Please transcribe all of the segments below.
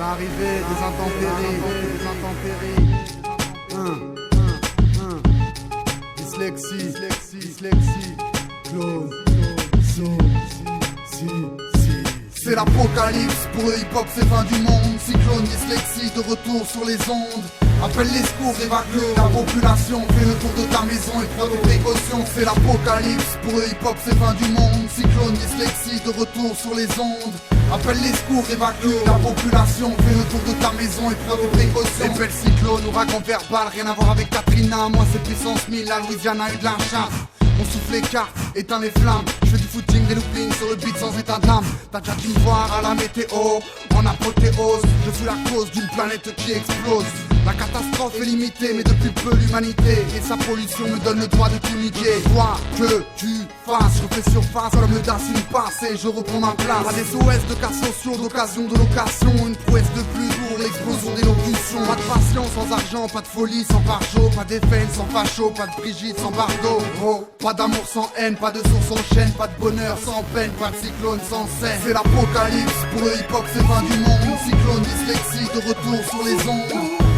l'arrivée des intempéries. Dyslexie, clone, c'est l'apocalypse, pour le hip-hop c'est fin du monde. Cyclone, dyslexie, de retour sur les ondes. Appelle les secours, évacue la population. Fais le tour de ta maison et prends des précautions. C'est l'apocalypse, pour le hip-hop c'est fin du monde. Cyclone, dyslexie, de retour sur les ondes. Appelle les secours, évacue la population. Fais le tour de ta maison et prends des précautions. Épelle cyclone, ouragan verbal, rien à voir avec Katrina. Moi c'est puissance 1000, la Louisiane a eu de la chasse. On souffle les cartes, éteint les flammes. Je fais du footing, des loopings sur le beat sans état d'âme. T'as déjà dû me voir à la météo, en apothéose. Je suis la cause d'une planète qui explose. La catastrophe est limitée, mais depuis peu l'humanité et sa pollution me donnent le droit de tout niquer. Quoi que tu fasses, je refais surface comme le Dacian passe et je reprends ma place. Pas des OS de cas sociaux, d'occasion, de location. Une prouesse de plus pour l'explosion d'élocution. Pas de patience sans argent, pas de folie sans barjo. Pas d'effet sans facho, pas de Brigitte sans Bardot. Oh, pas d'amour sans haine, pas de source en chaîne. Pas de bonheur sans peine, pas de cyclone sans scène. C'est l'apocalypse, pour le hip-hop c'est fin du monde. Cyclone, dyslexie, de retour sur les ondes.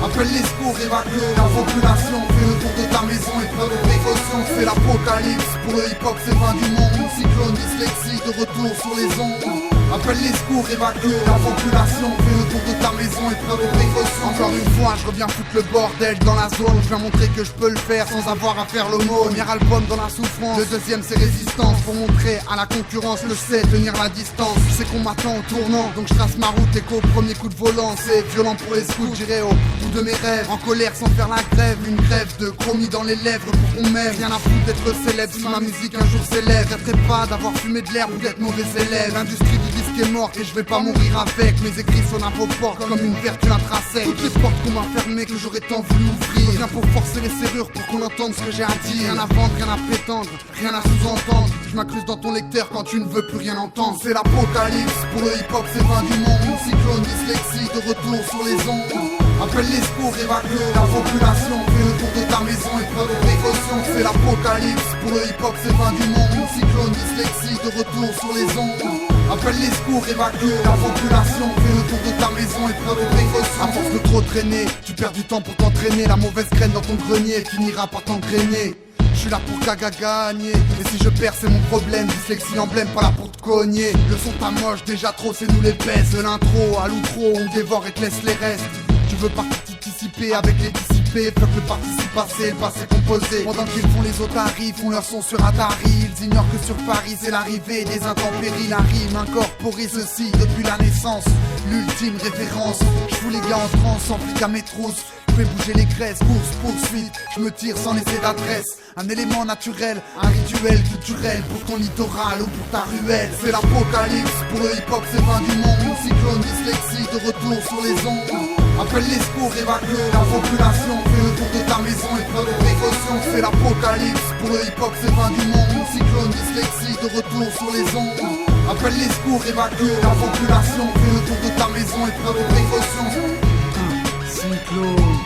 Appelle les secours, évacue la population. Fais le tour de ta maison et prends des précautions. C'est l'apocalypse, pour le hip-hop c'est fin du monde. Cyclone, dyslexie, de retour sur les ondes. Appelle les secours, évacue la population. Fais le tour de ta maison et prends des précautions. Encore une fois, je reviens foutre le bordel dans la zone. Je viens montrer que je peux le faire sans avoir à faire l'aumône. Premier album dans la souffrance, le deuxième c'est résistance. Pour montrer à la concurrence que je sais tenir la distance. Je sais qu'on m'attend au tournant, donc je trace ma route et qu'au premier coup de volant c'est violent pour les scouts. J'irai au bout de mes rêves, en colère sans faire la grève. Une grève de chromie dans les lèvres pour qu'on m'aime. Rien à foutre d'être célèbre si ma musique un jour s'élève. J'arrêterai pas d'avoir fumé de l'herbe ou d'être mauvais élève. L'industrie du disque est morte et je vais pas mourir avec. Mes écrits sonnent à vos portes comme une vertu intrinsèque. Toutes les portes qu'on m'a fermées que j'aurais tant voulu ouvrir. Je viens pour forcer les serrures pour qu'on entende ce que j'ai à dire. Rien à vendre, rien à prétendre, rien à sous-entendre. Je m'incruste dans ton lecteur quand tu ne veux plus rien entendre. C'est l'apocalypse, pour le hip-hop c'est fin du monde. Cyclone, dyslexie, de retour sur les ondes. Appelle les secours, évacue la population. Fais le tour de ta maison et prends des précautions. C'est l'apocalypse, pour le hip-hop c'est fin du monde. Cyclone, dyslexie, de retour sur les ondes. Appelle les secours, évacue la population. Fais le tour de ta maison et prends des précautions. À force de trop traîner, tu perds du temps pour t'entraîner. La mauvaise graine dans ton grenier finira par t'engrainer. Je suis là pour gagner, et si je perds c'est mon problème. Dyslexie l'emblème, pas là pour te cogner. Le son t'a moche, déjà trop c'est nous les baisse. De l'intro à l'outro, on dévore et te laisse les restes. Tu veux participer avec les dissipés. Fuck le participe passé, le passé composé. Pendant qu'ils font les autres arrivent, font leur son sur Atari. Ils ignorent que sur Paris c'est l'arrivée des intempéries. La rime incorporée ceci depuis la naissance. L'ultime référence. Je fous les gars en transe, sans flic à mes trousses. Je fais bouger les graisses, course, poursuite. Je me tire sans laisser d'adresse. Un élément naturel, un rituel culturel pour ton littoral ou pour ta ruelle. C'est l'apocalypse, pour le hip-hop c'est fin du monde. Cyclone, dyslexie, de retour sur les ondes. Appelle les secours, évacue la population. Fais le tour de ta maison et prends des précautions. C'est l'apocalypse, pour le hip-hop c'est fin du monde. Cyclone, dyslexie, de retour sur les ondes. Appelle les secours, évacue la population. Fais le tour de ta maison et prends des précautions. Cyclone.